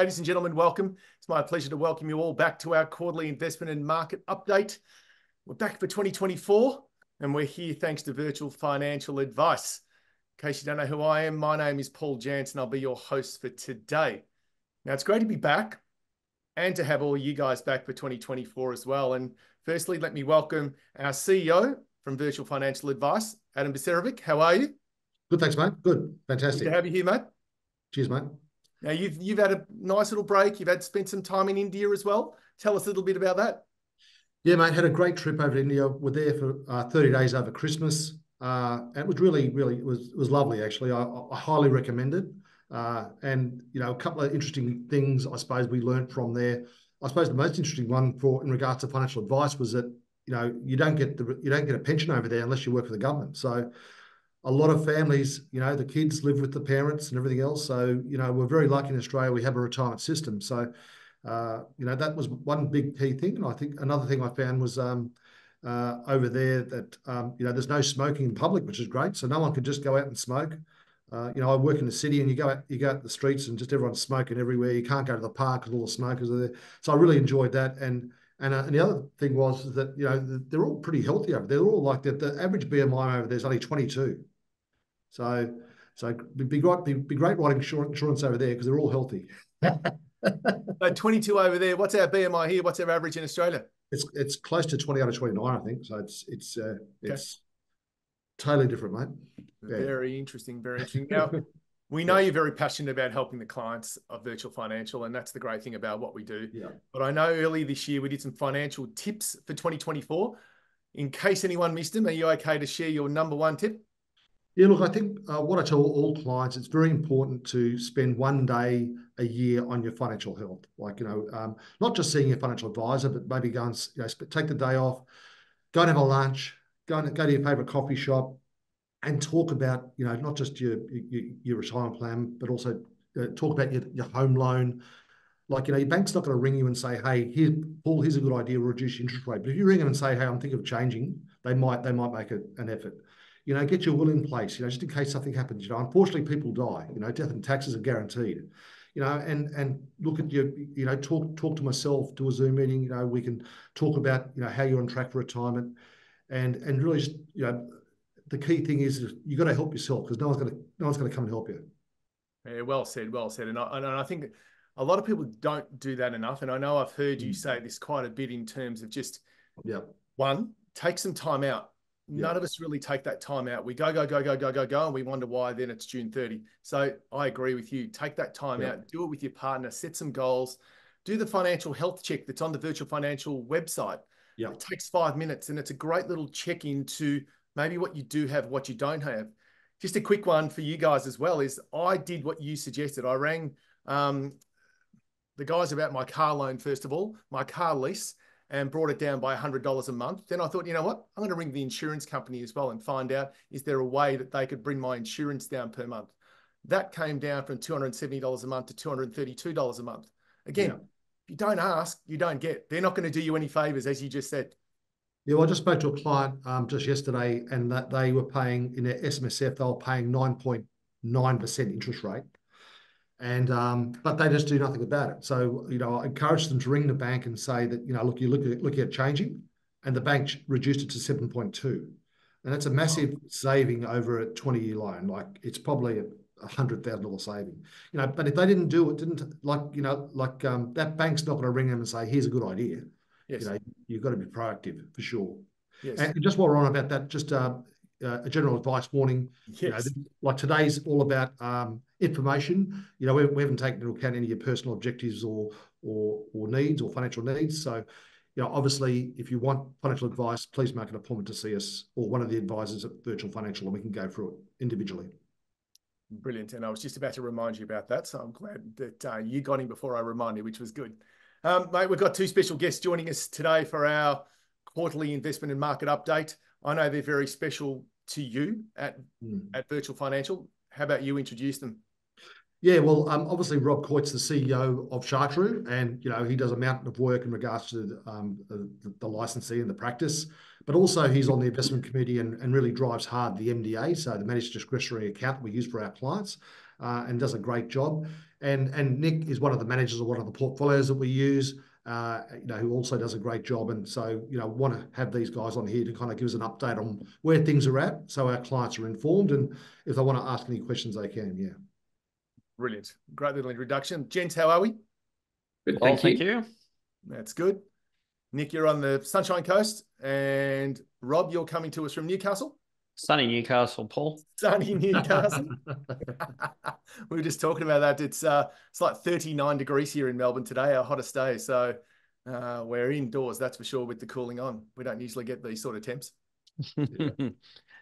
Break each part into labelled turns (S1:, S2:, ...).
S1: Ladies and gentlemen, welcome. It's my pleasure to welcome you all back to our quarterly investment and market update. We're back for 2024, and we're here thanks to Virtual Financial Advice. In case you don't know who I am, my name is Paul Jansen. I'll be your host for today. Now, it's great to be back and to have all you guys back for 2024 as well. And firstly, let me welcome our CEO from Virtual Financial Advice, Adam Bicerovic. How are you?
S2: Good, thanks, mate. Good, fantastic.
S1: Good to have you here, mate.
S2: Cheers, mate.
S1: Now, you've had a nice little break. You've spent some time in India as well. Tell us a little bit about that.
S2: Yeah, mate, had a great trip over to India. We're there for 30 days over Christmas. And it was really, it was lovely, actually. I highly recommend it. And, you know, a couple of interesting things, I suppose, we learned from there. I suppose the most interesting one in regards to financial advice was that, you know, you don't get a pension over there unless you work for the government. So a lot of families, you know, the kids live with the parents and everything else. So, you know, we're very lucky in Australia. We have a retirement system. So, you know, that was one big key thing. And I think another thing I found was over there that, you know, there's no smoking in public, which is great. So no one could just go out and smoke. You know, I work in the city and you go out the streets and just everyone's smoking everywhere. You can't go to the park because all the smokers are there. So I really enjoyed that. And the other thing was that, you know, they're all pretty healthy over there. They're all like that. The average BMI over there is only 22. So it'd be great writing insurance over there because they're all healthy.
S1: So 22 over there. What's our BMI here? What's our average in Australia?
S2: It's close to 20 out of 29, I think. So it's totally different, mate.
S1: Yeah. Very interesting. Very interesting. Now, we know you're very passionate about helping the clients of Virtual Financial, and that's the great thing about what we do.
S2: Yeah.
S1: But I know earlier this year we did some financial tips for 2024. In case anyone missed them, are you okay to share your number one tip?
S2: Yeah, look, I think what I tell all clients, it's very important to spend one day a year on your financial health. Like, you know, not just seeing your financial advisor, but maybe go and, you know, take the day off, go and have a lunch, go to your favorite coffee shop and talk about, you know, not just your retirement plan, but also talk about your home loan. Like, you know, your bank's not going to ring you and say, hey, Paul, here's a good idea, we'll reduce your interest rate. But if you ring them and say, hey, I'm thinking of changing, they might make an effort. You know, get your will in place, you know, just in case something happens. You know, unfortunately, people die. You know, death and taxes are guaranteed. You know, and look at your, you know, talk to myself, do a Zoom meeting. You know, we can talk about, you know, how you're on track for retirement, and really just, you know, the key thing is you got to help yourself because no one's going to come and help you.
S1: Yeah, well said, well said. And I think a lot of people don't do that enough. And I know I've heard you say this quite a bit in terms of just one, take some time out. None of us really take that time out. We go, and we wonder why then it's June 30. So I agree with you. Take that time out, do it with your partner, set some goals, do the financial health check that's on the Virtual Financial website. It takes 5 minutes and it's a great little check into maybe what you do have, what you don't have. Just a quick one for you guys as well is I did what you suggested. I rang the guys about my car loan, first of all, my car lease, and brought it down by $100 a month. Then I thought, you know what? I'm going to ring the insurance company as well and find out, is there a way that they could bring my insurance down per month? That came down from $270 a month to $232 a month. Again, if you don't ask, you don't get. They're not going to do you any favors, as you just said.
S2: Yeah, well, I just spoke to a client just yesterday, and that they were paying in their SMSF, they were paying 9.9% interest rate. And but they just do nothing about it. So, you know, I encourage them to ring the bank and say that, you know, look, you're looking at changing, and the bank reduced it to 7.2, and that's a massive saving over a 20-year loan. Like, it's probably a $100,000 saving. You know, but if they didn't do it, that bank's not going to ring them and say, here's a good idea.
S1: Yes.
S2: You know, you've got to be proactive for sure.
S1: Yes.
S2: And just while we're on about that, just a general advice warning.
S1: Yes.
S2: You know, like today's all about information. You know, we haven't taken into account any of your personal objectives or needs or financial needs. So, you know, obviously, if you want financial advice, please make an appointment to see us or one of the advisors at Virtual Financial, and we can go through it individually.
S1: Brilliant. And I was just about to remind you about that. So I'm glad that you got in before I reminded you, which was good. Mate, we've got two special guests joining us today for our quarterly investment and market update. I know they're very special to you at Virtual Financial. How about you introduce them?
S2: Yeah, well, obviously Rob Coyte's the CEO of Chartreux, and he does a mountain of work in regards to the licensing and the practice, but also he's on the investment committee and really drives hard the MDA, so the managed discretionary account that we use for our clients, and does a great job. And Nick is one of the managers of one of the portfolios that we use, who also does a great job. And so, want to have these guys on here to kind of give us an update on where things are at, so our clients are informed, and if they want to ask any questions, they can. Yeah.
S1: Brilliant. Great little introduction. Gents, how are we?
S3: Good, thank you.
S1: That's good. Nick, you're on the Sunshine Coast, and Rob, you're coming to us from Newcastle.
S3: Sunny Newcastle, Paul.
S1: Sunny Newcastle. We were just talking about that. It's like 39 degrees here in Melbourne today, our hottest day. So we're indoors, that's for sure, with the cooling on. We don't usually get these sort of temps.
S3: Yeah.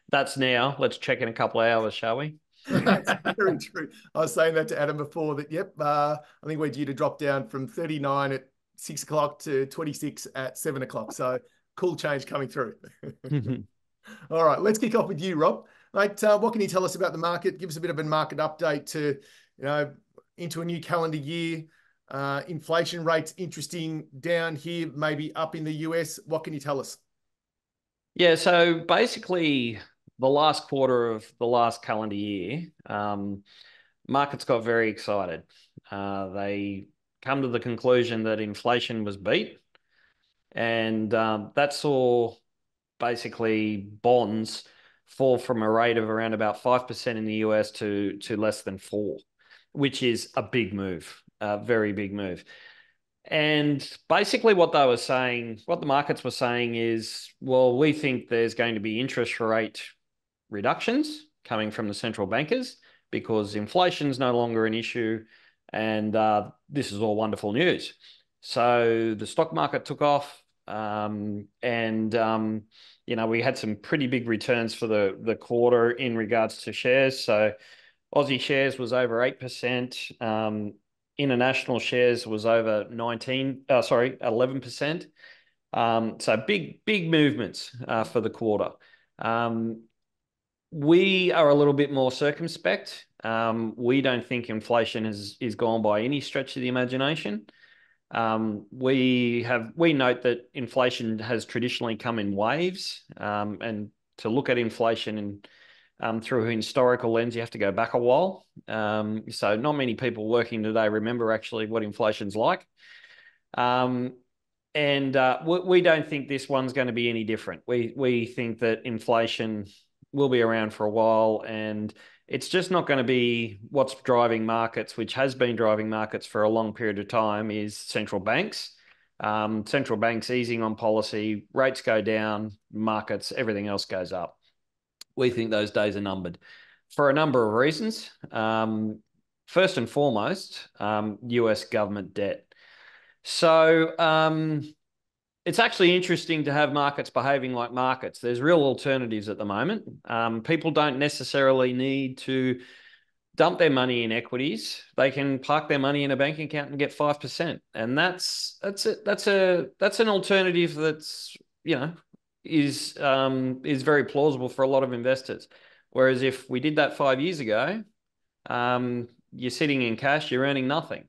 S3: That's now. Let's check in a couple of hours, shall we?
S1: That's very true. I was saying that to Adam before that, yep, I think we're due to drop down from 39 at 6 o'clock to 26 at 7 o'clock. So cool change coming through. All right, let's kick off with you, Rob. Mate, what can you tell us about the market? Give us a bit of a market update to, into a new calendar year. Inflation rates interesting down here, maybe up in the US. What can you tell us?
S3: Yeah, so basically the last quarter of the last calendar year, markets got very excited. They come to the conclusion that inflation was beat, and that saw basically bonds fall from a rate of around about 5% in the US to less than 4%, which is a big move, a very big move. And basically what they were saying, what the markets were saying is, well, we think there's going to be interest rate reductions coming from the central bankers because inflation is no longer an issue, and this is all wonderful news. So the stock market took off, and we had some pretty big returns for the quarter in regards to shares. So Aussie shares was over 8%. International shares was over 11%. So big movements for the quarter. We are a little bit more circumspect. We don't think inflation is gone by any stretch of the imagination. We note that inflation has traditionally come in waves, and to look at inflation through a historical lens, you have to go back a while. So not many people working today remember actually what inflation's like. We don't think this one's going to be any different. We think that inflation will be around for a while, and it's just not going to be what's driving markets, which has been driving markets for a long period of time, is central banks. Central banks easing on policy, rates go down, markets, everything else goes up. We think those days are numbered for a number of reasons. First and foremost, US government debt. So it's actually interesting to have markets behaving like markets. There's real alternatives at the moment. People don't necessarily need to dump their money in equities. They can park their money in a bank account and get 5%. And that's an alternative that's, is very plausible for a lot of investors. Whereas if we did that 5 years ago, you're sitting in cash, you're earning nothing.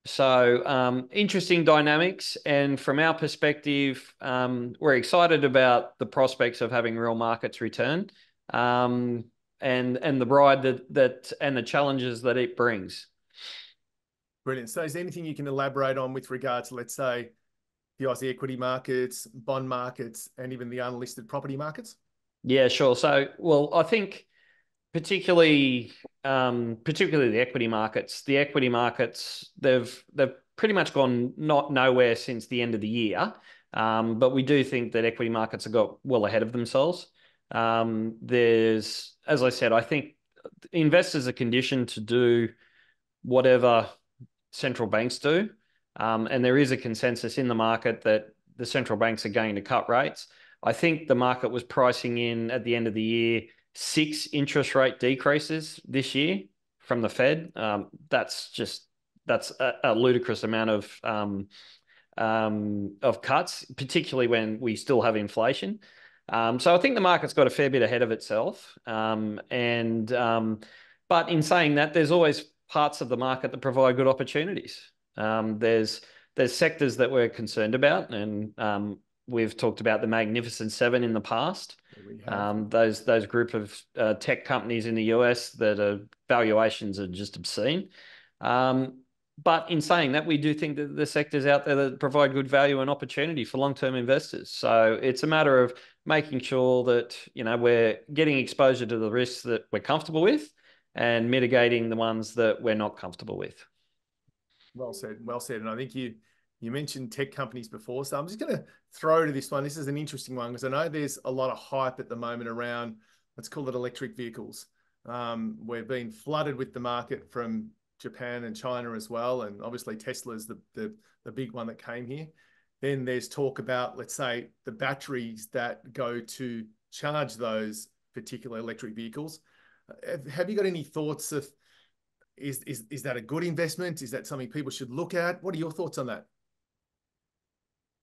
S3: So interesting dynamics. And from our perspective, we're excited about the prospects of having real markets return, and the ride that and the challenges that it brings.
S1: Brilliant. So is there anything you can elaborate on with regards to, let's say, the Aussie equity markets, bond markets, and even the unlisted property markets?
S3: Yeah, sure. So, well, I think particularly the equity markets. The equity markets, they've pretty much gone nowhere since the end of the year. But we do think that equity markets have got well ahead of themselves. As I said, I think investors are conditioned to do whatever central banks do. And there is a consensus in the market that the central banks are going to cut rates. I think the market was pricing in at the end of the year 6 interest rate decreases this year from the Fed. That's a ludicrous amount of cuts, particularly when we still have inflation. So I think the market's got a fair bit ahead of itself. But in saying that, there's always parts of the market that provide good opportunities. There's sectors that we're concerned about, and we've talked about the Magnificent Seven in the past. Those group of tech companies in the US that valuations are just obscene. But in saying that, we do think that the sectors out there that provide good value and opportunity for long-term investors. So it's a matter of making sure that, you know, we're getting exposure to the risks that we're comfortable with and mitigating the ones that we're not comfortable with.
S1: Well said, well said. And I think you mentioned tech companies before, so I'm just going to throw to this one. This is an interesting one because I know there's a lot of hype at the moment around, let's call it electric vehicles. We're being flooded with the market from Japan and China as well, and obviously Tesla's the big one that came here. Then there's talk about, let's say, the batteries that go to charge those particular electric vehicles. Have you got any thoughts of, is that a good investment? Is that something people should look at? What are your thoughts on that?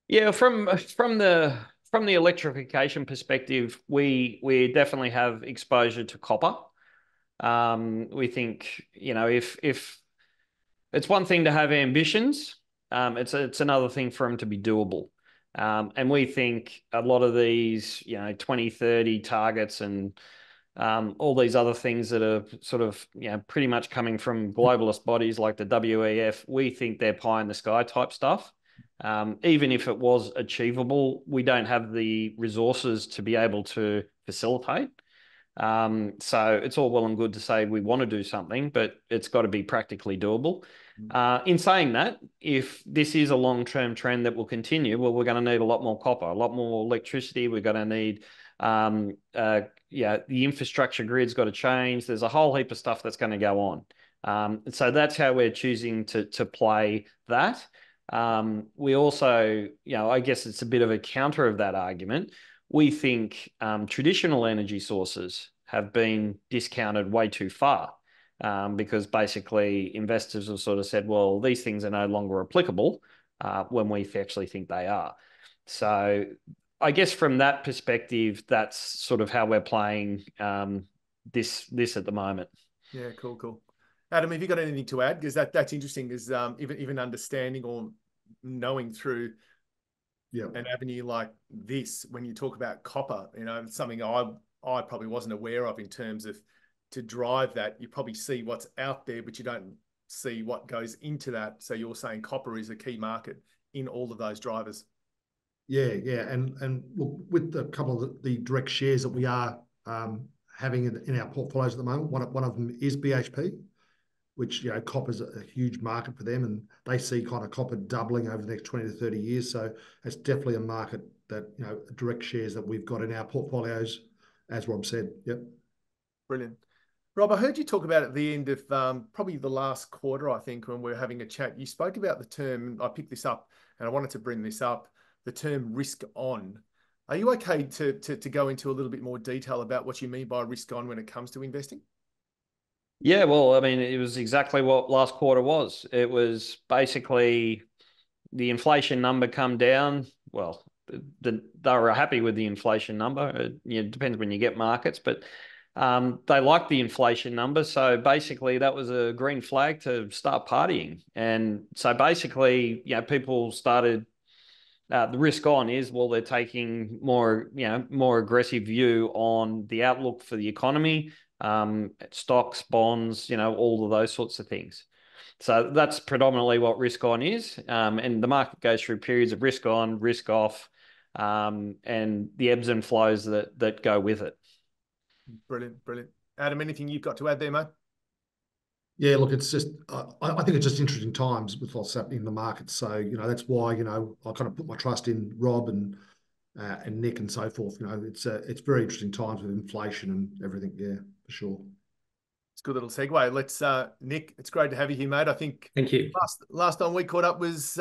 S3: Yeah, from the electrification perspective, we definitely have exposure to copper. We think, you know, if it's one thing to have ambitions, it's another thing for them to be doable. And we think a lot of these, you know, 2030 targets and all these other things that are sort of, you know, pretty much coming from globalist bodies like the WEF, we think they're pie in the sky type stuff. Even if it was achievable, we don't have the resources to be able to facilitate. So it's all well and good to say we want to do something, but it's got to be practically doable. In saying that, if this is a long-term trend that will continue, well, we're going to need a lot more copper, a lot more electricity. We're going to need, the infrastructure grid's got to change. There's a whole heap of stuff that's going to go on. So that's how we're choosing to play that. We also, you know, I guess it's a bit of a counter of that argument. We think traditional energy sources have been discounted way too far because basically investors have sort of said, well, these things are no longer applicable when we actually think they are. So I guess from that perspective, that's sort of how we're playing this at the moment.
S1: Yeah, cool. Adam, have you got anything to add? Because that's interesting, because even understanding or knowing through an avenue like this, when you talk about copper, you know, it's something I probably wasn't aware of in terms of to drive that. You probably see what's out there, but you don't see what goes into that. So you're saying copper is a key market in all of those drivers.
S2: Yeah. And look, with a couple of the direct shares that we are having in our portfolios at the moment, one of them is BHP, which, you know, copper's a huge market for them, and they see kind of copper doubling over the next 20 to 30 years. So it's definitely a market that, you know, direct shares that we've got in our portfolios, as Rob said. Yep.
S1: Brilliant. Rob, I heard you talk about at the end of probably the last quarter, I think, when we were having a chat, you spoke about the term, I picked this up and I wanted to bring this up, the term risk on. Are you okay to go into a little bit more detail about what you mean by risk on when it comes to investing?
S3: Yeah, well, I mean, it was exactly what last quarter was. It was basically the inflation number come down. Well, they were happy with the inflation number. It depends when you get markets, but they liked the inflation number. So basically that was a green flag to start partying. And so basically, you know, people started, the risk on is, well, they're taking more aggressive view on the outlook for the economy, stocks, bonds, you know, all of those sorts of things. So that's predominantly what risk on is. And the market goes through periods of risk on, risk off, and the ebbs and flows that go with it.
S1: Brilliant. Adam, anything you've got to add there, mate?
S2: Yeah, look, it's just, I think it's just interesting times with what's happening in the market. So, you know, that's why, you know, I kind of put my trust in Rob and Nick and so forth. You know, it's very interesting times with inflation and everything. Yeah, for sure.
S1: It's a good little segue. Let's, Nick, it's great to have you here, mate. I think
S4: thank you.
S1: Last time we caught up was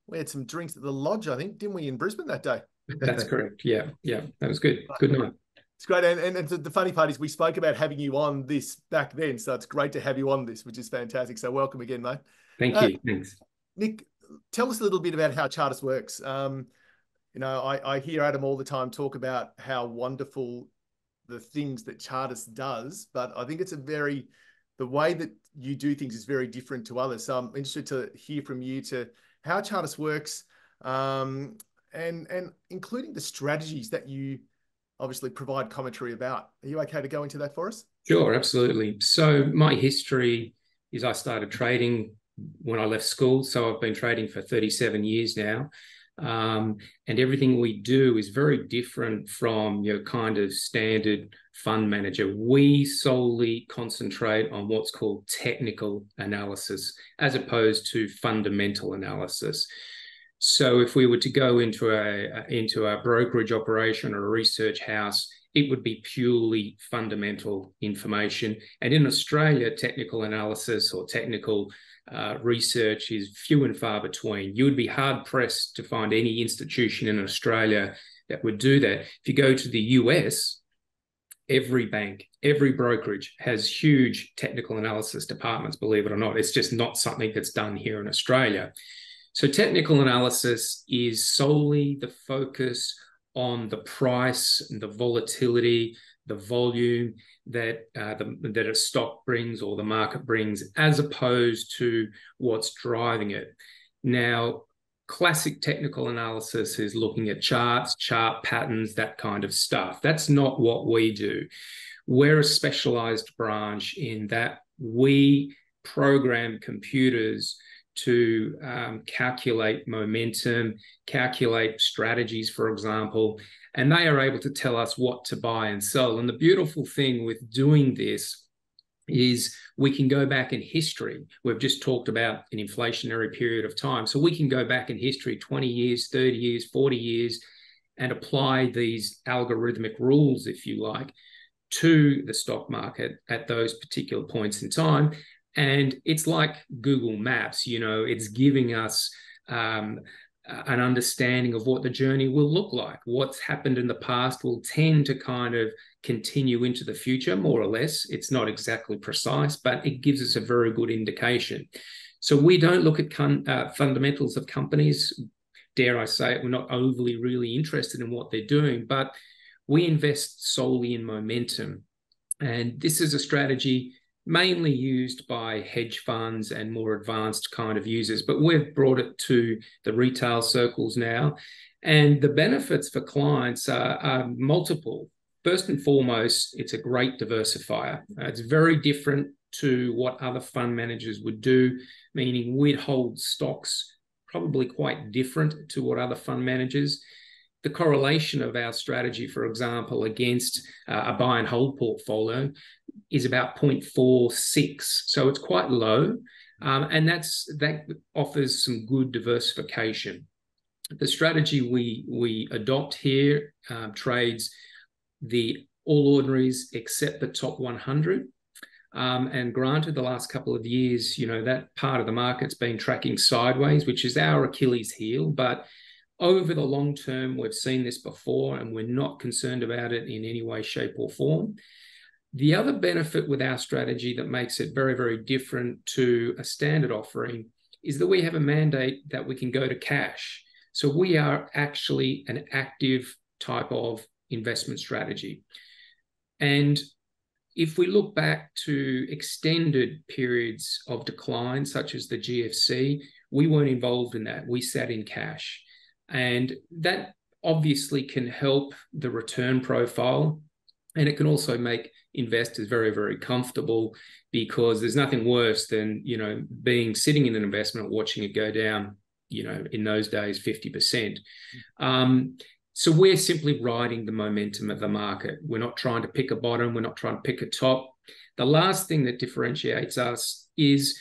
S1: we had some drinks at the lodge, I think, didn't we, in Brisbane that day?
S4: That's correct. Yeah, that was good. Good night.
S1: It's great. And the funny part is we spoke about having you on this back then. So it's great to have you on this, which is fantastic. So welcome again, mate.
S4: Thank you. Thanks.
S1: Nick, tell us a little bit about how Charters works. You know, I hear Adam all the time talk about how wonderful the things that Charters does, but I think it's a very the way that you do things is very different to others. So I'm interested to hear from you to how Chartist works, and including the strategies that you obviously provide commentary about. Are you okay to go into that for us?
S4: Sure, absolutely. So my history is I started trading when I left school. So I've been trading for 37 years now. And everything we do is very different from your kind of standard fund manager. We solely concentrate on what's called technical analysis as opposed to fundamental analysis. So if we were to go into a brokerage operation or a research house, it would be purely fundamental information. And in Australia, technical analysis or technical research is few and far between. You would be hard pressed to find any institution in Australia that would do that. If you go to the US, every bank, every brokerage has huge technical analysis departments, believe it or not. It's just not something that's done here in Australia. So technical analysis is solely the focus on the price and the volatility, the volume that a stock brings or the market brings, as opposed to what's driving it. Now, classic technical analysis is looking at charts, chart patterns, that kind of stuff. That's not what we do. We're a specialized branch in that we program computers to calculate momentum, calculate strategies, for example, and they are able to tell us what to buy and sell. And the beautiful thing with doing this is we can go back in history. We've just talked about an inflationary period of time. So we can go back in history 20 years, 30 years, 40 years, and apply these algorithmic rules, if you like, to the stock market at those particular points in time. And it's like Google Maps, it's giving us an understanding of what the journey will look like. What's happened in the past will tend to kind of continue into the future, more or less. It's not exactly precise, but it gives us a very good indication. So we don't look at fundamentals of companies. Dare I say it, we're not overly really interested in what they're doing, but we invest solely in momentum. And this is a strategy mainly used by hedge funds and more advanced kind of users, but we've brought it to the retail circles now. And the benefits for clients are multiple. First and foremost, it's a great diversifier. It's very different to what other fund managers would do, meaning we'd hold stocks probably quite different to what other fund managers. The correlation of our strategy, for example, against a buy and hold portfolio is about 0.46. So it's quite low. And that offers some good diversification. The strategy we adopt here trades the all ordinaries except the top 100. And granted, the last couple of years, that part of the market's been tracking sideways, which is our Achilles heel. But over the long term, we've seen this before, and we're not concerned about it in any way, shape, or form. The other benefit with our strategy that makes it very, very different to a standard offering is that we have a mandate that we can go to cash. So we are actually an active type of investment strategy. And if we look back to extended periods of decline, such as the GFC, we weren't involved in that. We sat in cash. And that obviously can help the return profile. And it can also make investors very, very comfortable, because there's nothing worse than, sitting in an investment, watching it go down, in those days, 50%. So we're simply riding the momentum of the market. We're not trying to pick a bottom. We're not trying to pick a top. The last thing that differentiates us is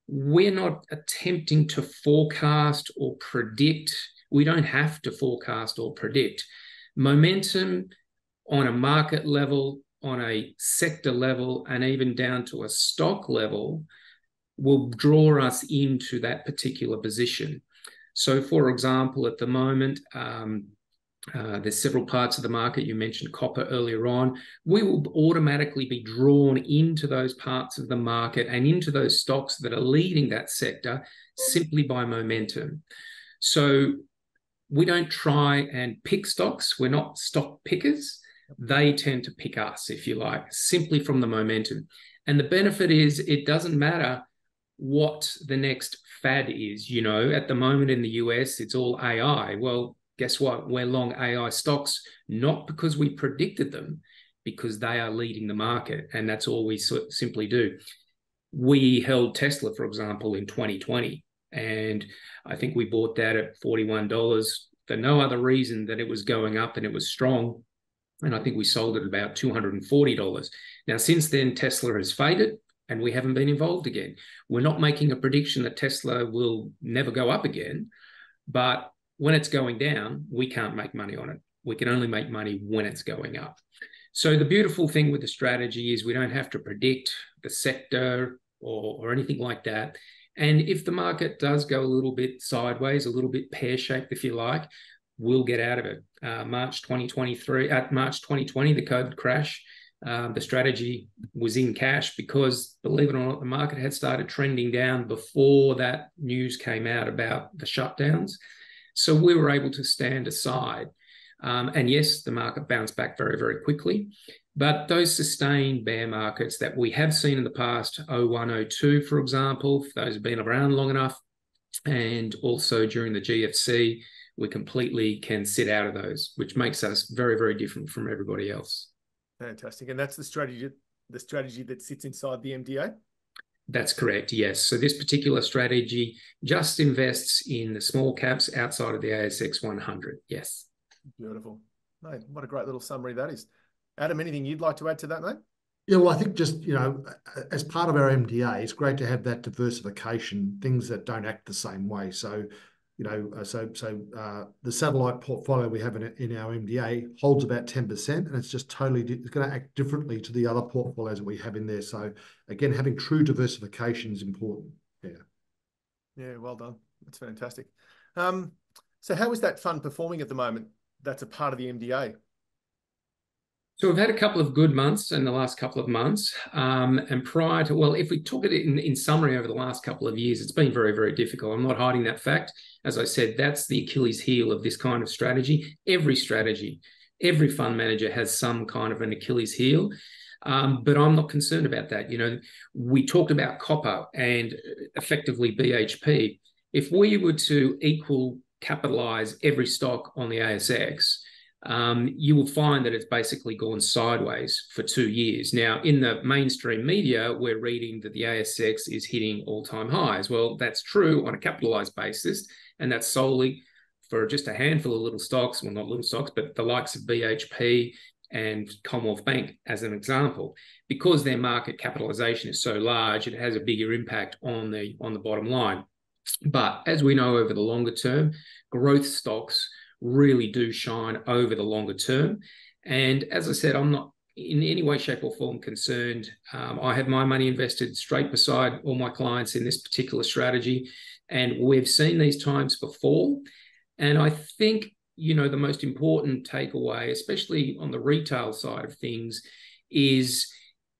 S4: we're not attempting to forecast or predict. We don't have to forecast or predict. Momentum on a market level, on a sector level, and even down to a stock level will draw us into that particular position. So, for example, at the moment, there's several parts of the market. You mentioned copper earlier on. We will automatically be drawn into those parts of the market and into those stocks that are leading that sector simply by momentum. So we don't try and pick stocks. We're not stock pickers. They tend to pick us, if you like, simply from the momentum. And the benefit is it doesn't matter what the next fad is. You know, at the moment in the US, it's all AI. Well, guess what? We're long AI stocks, not because we predicted them, because they are leading the market. And that's all we simply do. We held Tesla, for example, in 2020. And I think we bought that at $41 for no other reason that it was going up and it was strong. And I think we sold it about $240. Now, since then, Tesla has faded and we haven't been involved again. We're not making a prediction that Tesla will never go up again, but when it's going down, we can't make money on it. We can only make money when it's going up. So the beautiful thing with the strategy is we don't have to predict the sector or anything like that. And if the market does go a little bit sideways, a little bit pear-shaped, if you like, we'll get out of it. March 2020, the COVID crash, the strategy was in cash because, believe it or not, the market had started trending down before that news came out about the shutdowns. So we were able to stand aside. And yes, the market bounced back very, very quickly. But those sustained bear markets that we have seen in the past, 01, 02, for example, for those who've been around long enough, and also during the GFC, we completely can sit out of those, which makes us very, very different from everybody else.
S1: Fantastic. And that's the strategy that sits inside the MDA?
S4: That's correct, yes. So this particular strategy just invests in the small caps outside of the ASX 100, yes.
S1: Beautiful. Mate, what a great little summary that is. Adam, anything you'd like to add to that, mate?
S2: Yeah, well, I think just, you know, as part of our MDA, it's great to have that diversification, things that don't act the same way. So, you know, the satellite portfolio we have in our MDA holds about 10%, and it's just totally, it's going to act differently to the other portfolios that we have in there. So again, having true diversification is important. Yeah.
S1: Yeah, well done. That's fantastic. So how is that fund performing at the moment? That's a part of the MDA.
S4: So we've had a couple of good months in the last couple of months. And prior to, well, if we took it in summary over the last couple of years, it's been very, very difficult. I'm not hiding that fact. As I said, that's the Achilles heel of this kind of strategy. Every fund manager has some kind of an Achilles heel. But I'm not concerned about that. You know, we talked about copper and effectively BHP. If we were to equal capitalize every stock on the ASX, you will find that it's basically gone sideways for 2 years. Now, in the mainstream media, we're reading that the ASX is hitting all-time highs. Well, that's true on a capitalized basis, and that's solely for just a handful of little stocks, well, not little stocks, but the likes of BHP and Commonwealth Bank, as an example. Because their market capitalization is so large, it has a bigger impact on the bottom line. But as we know, over the longer term, growth stocks really do shine over the longer term. And as I said, I'm not in any way, shape or form concerned. I have my money invested straight beside all my clients in this particular strategy. And we've seen these times before. And I think, you know, the most important takeaway, especially on the retail side of things, is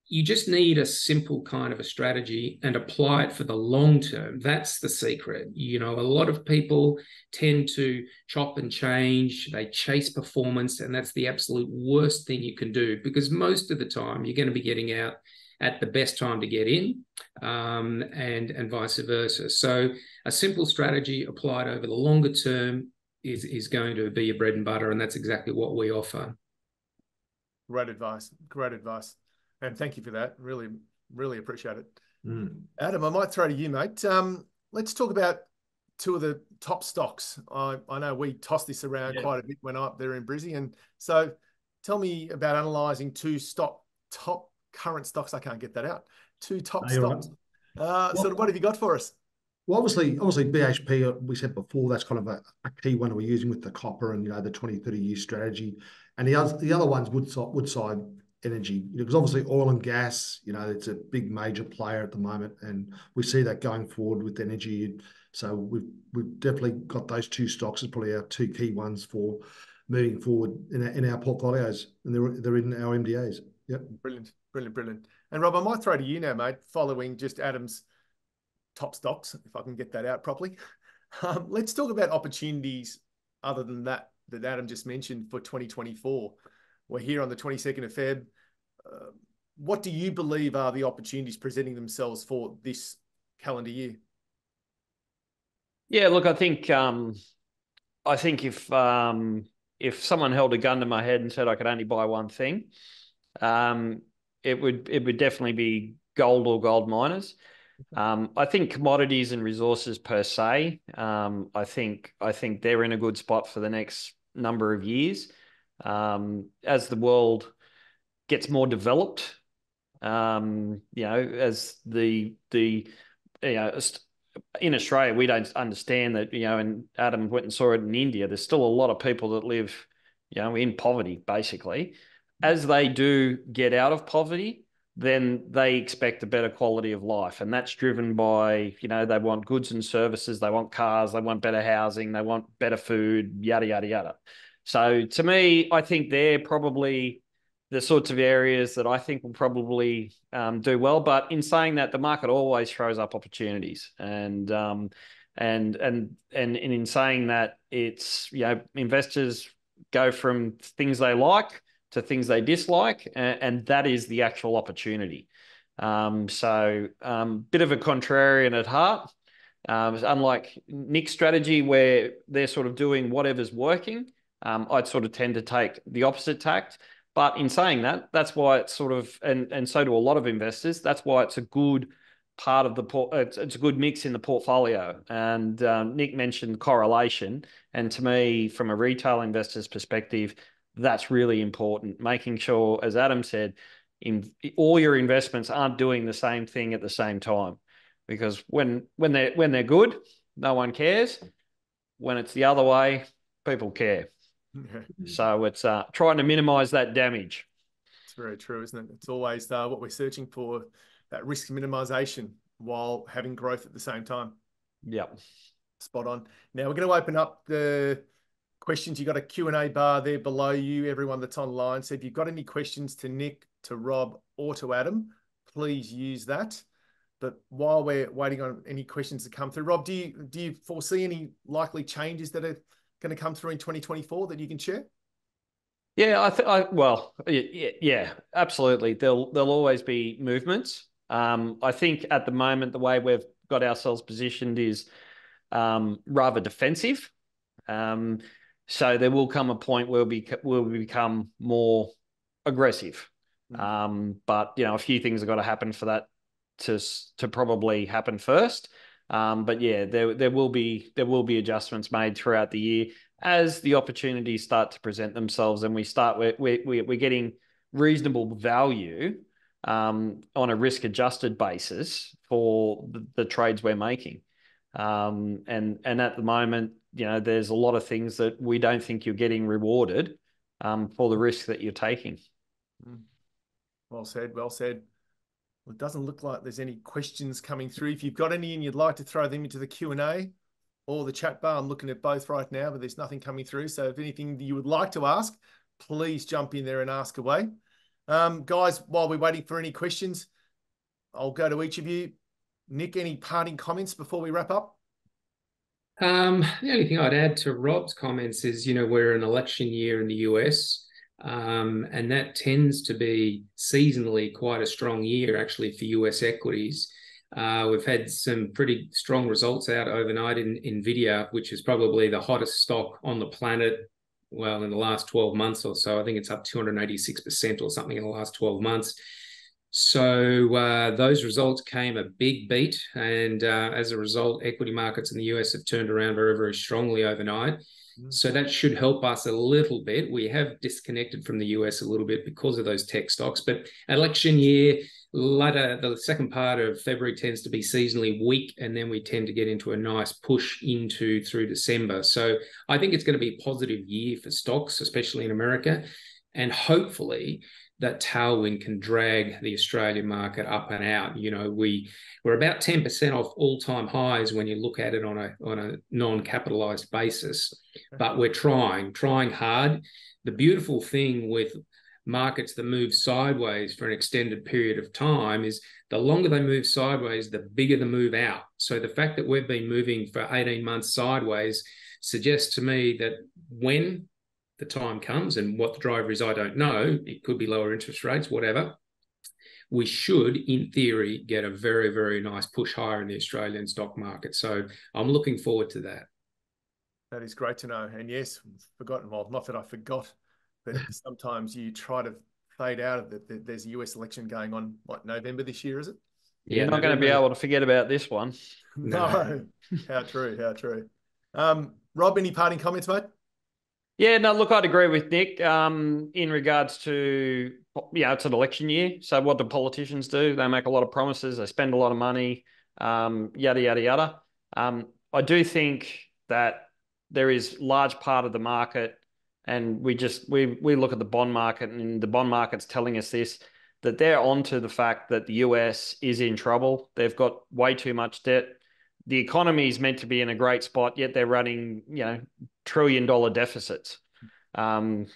S4: you just need a simple kind of a strategy and apply it for the long term. That's the secret. You know, a lot of people tend to chop and change. They chase performance, and that's the absolute worst thing you can do, because most of the time you're going to be getting out at the best time to get in, and vice versa. So a simple strategy applied over the longer term is going to be your bread and butter, and that's exactly what we offer.
S1: Great advice. Great advice. And thank you for that. Really, really appreciate it. Adam, I might throw to you, mate. Let's talk about two of the top stocks. I know we tossed this around quite a bit when I'm up there in Brizzy. And so tell me about analysing two top current stocks. I can't get that out. Two top stocks. Right. So what have you got for us?
S2: Well, obviously BHP, we said before, that's kind of a key one we're using with the copper and, you know, the 20, 30-year strategy. And the other one's Woodside Energy, because obviously oil and gas, you know, it's a big major player at the moment, and we see that going forward with energy. So we've definitely got those two stocks as probably our two key ones for moving forward in our portfolios, and they're in our MDAs. Yep.
S1: Brilliant. And Rob, I might throw to you now, mate, following just Adam's top stocks, if I can get that out properly. Let's talk about opportunities other than that Adam just mentioned for 2024. We're here on the 22nd of Feb. what do you believe are the opportunities presenting themselves for this calendar year?
S3: Yeah, look, I think if someone held a gun to my head and said I could only buy one thing, it would definitely be gold or gold miners. I think commodities and resources per se, I think they're in a good spot for the next number of years. As the world gets more developed, as in Australia, we don't understand that, and Adam went and saw it in India, there's still a lot of people that live, in poverty, basically. As they do get out of poverty, then they expect a better quality of life. And that's driven by, they want goods and services, they want cars, they want better housing, they want better food, yada, yada, yada. So to me, I think they're probably the sorts of areas that I think will probably do well. But in saying that, the market always throws up opportunities, and in saying that, it's, investors go from things they like to things they dislike, and that is the actual opportunity. Bit of a contrarian at heart. Unlike Nick's strategy, where they're sort of doing whatever's working, I'd sort of tend to take the opposite tact. But in saying that, that's why it's sort of, and so do a lot of investors, that's why it's a good part of it's a good mix in the portfolio. And Nick mentioned correlation. And to me, from a retail investor's perspective, that's really important. Making sure, as Adam said, all your investments aren't doing the same thing at the same time. Because when they're good, no one cares. When it's the other way, people care. So it's trying to minimize that damage.
S1: It's very true, isn't it? It's always what we're searching for, that risk minimization while having growth at the same time.
S3: Yep.
S1: Spot on. Now we're going to open up the questions. You've got a Q&A bar there below you, everyone that's online. So if you've got any questions to Nick, to Rob, or to Adam, please use that. But while we're waiting on any questions to come through, Rob, do you foresee any likely changes that are going to come through in 2024 that you can share?
S3: Yeah, yeah, absolutely. There'll always be movements. I think at the moment, the way we've got ourselves positioned is rather defensive. So there will come a point where we become more aggressive. But a few things have got to happen for that to probably happen first. But yeah, there will be adjustments made throughout the year as the opportunities start to present themselves, and we're getting reasonable value on a risk-adjusted basis for the trades we're making. And at the moment, there's a lot of things that we don't think you're getting rewarded for the risk that you're taking.
S1: Well said. Well said. Well, it doesn't look like there's any questions coming through. If you've got any and you'd like to throw them into the Q&A or the chat bar, I'm looking at both right now, but there's nothing coming through. So if anything you would like to ask, please jump in there and ask away. Guys, while we're waiting for any questions, I'll go to each of you. Nick, any parting comments before we wrap up?
S4: The only thing I'd add to Rob's comments is, we're an election year in the US. And that tends to be seasonally quite a strong year, actually, for US equities. We've had some pretty strong results out overnight in NVIDIA, which is probably the hottest stock on the planet, well, in the last 12 months or so. I think it's up 286% or something in the last 12 months. So those results came a big beat. And as a result, equity markets in the US have turned around very, very strongly overnight. So that should help us a little bit. We have disconnected from the US a little bit because of those tech stocks. But election year, the second part of February tends to be seasonally weak, and then we tend to get into a nice push through December. So I think it's going to be a positive year for stocks, especially in America. And hopefully that tailwind can drag the Australian market up and out. We're about 10% off all-time highs when you look at it on a non-capitalized basis, but we're trying hard. The beautiful thing with markets that move sideways for an extended period of time is the longer they move sideways, the bigger the move out. So the fact that we've been moving for 18 months sideways suggests to me that when the time comes, and what the driver is, I don't know, it could be lower interest rates, whatever, we should, in theory, get a very, very nice push higher in the Australian stock market. So I'm looking forward to that.
S1: That is great to know. And yes, forgotten. Well, not that I forgot, but sometimes you try to fade out of it. There's a US election going on, what, November this year, is it?
S3: Yeah, you're not going to be able to forget about this one.
S1: No. How true, how true. Rob, any parting comments, mate?
S3: Yeah, no, look, I'd agree with Nick in regards to, it's an election year. So what do politicians do? They make a lot of promises. They spend a lot of money, yada, yada, yada. I do think that there is large part of the market, and we look at the bond market, and the bond market's telling us this, that they're onto the fact that the US is in trouble. They've got way too much debt. The economy is meant to be in a great spot, yet they're running, $1 trillion deficits. So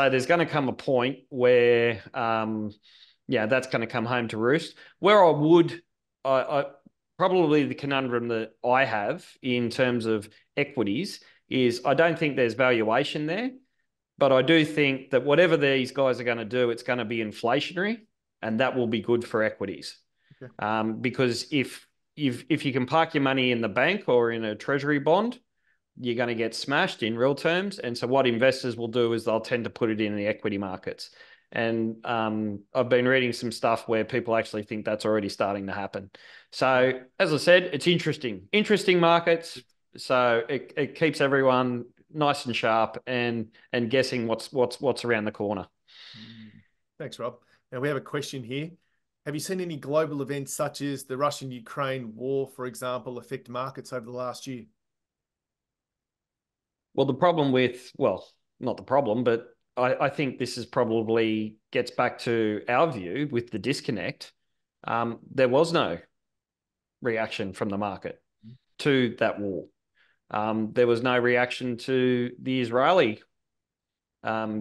S3: there's going to come a point where, that's going to come home to roost. Where I probably the conundrum that I have in terms of equities is I don't think there's valuation there, but I do think that whatever these guys are going to do, it's going to be inflationary, and that will be good for equities. Okay. Because if you can park your money in the bank or in a treasury bond, you're going to get smashed in real terms. And so what investors will do is they'll tend to put it in the equity markets. And I've been reading some stuff where people actually think that's already starting to happen. So as I said, it's interesting markets. So it keeps everyone nice and sharp and guessing what's around the corner.
S1: Thanks, Rob. Now we have a question here. Have you seen any global events such as the Russian-Ukraine war, for example, affect markets over the last year?
S3: Well, not the problem, but I think this is probably gets back to our view with the disconnect. There was no reaction from the market to that war. There was no reaction to the Israeli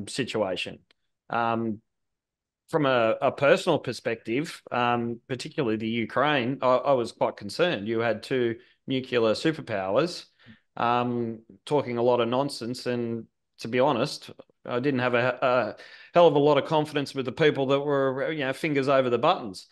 S3: situation. From a personal perspective, particularly the Ukraine, I was quite concerned. You had two nuclear superpowers talking a lot of nonsense, and to be honest, I didn't have a hell of a lot of confidence with the people that were, fingers over the buttons.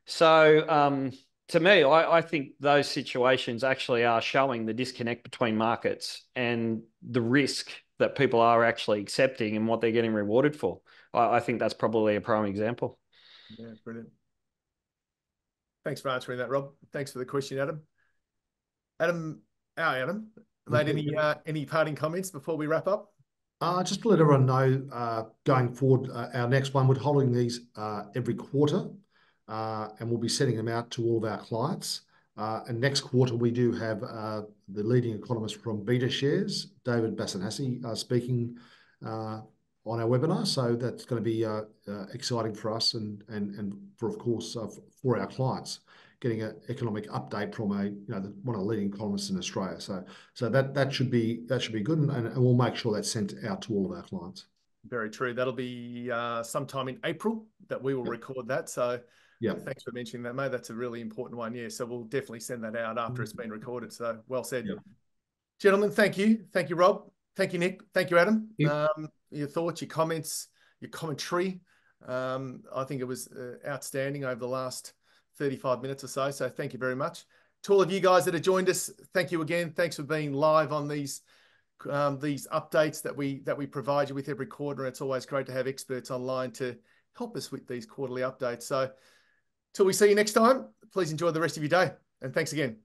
S3: So to me, I think those situations actually are showing the disconnect between markets and the risk that people are actually accepting and what they're getting rewarded for. I think that's probably a prime example.
S1: Yeah, brilliant. Thanks for answering that, Rob. Thanks for the question, Adam. Adam, mate, any parting comments before we wrap up?
S2: Just to let everyone know, going forward, our next one, we're holding these every quarter, and we'll be sending them out to all of our clients. And next quarter, we do have the leading economist from Beta Shares, David Bassanassi, speaking on our webinar. So that's going to be exciting for us and for, of course, for our clients, getting an economic update from one of the leading economists in Australia. So that should be good, and we'll make sure that's sent out to all of our clients.
S1: Very true. That'll be sometime in April that we will record that. So thanks for mentioning that, mate. That's a really important one. Yeah, so we'll definitely send that out after it's been recorded. So well said. Yep. Gentlemen, thank you. Thank you, Rob. Thank you, Nick. Thank you, Adam. Your thoughts, your comments, your commentary. I think it was outstanding over the last 35 minutes or so. So thank you very much. To all of you guys that have joined us, thank you again. Thanks for being live on these updates that we provide you with every quarter. It's always great to have experts online to help us with these quarterly updates. So till we see you next time, please enjoy the rest of your day. And thanks again.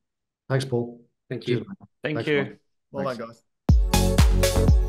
S2: Thanks, Paul.
S4: Thank you.
S3: Thank you.
S1: Well done, guys.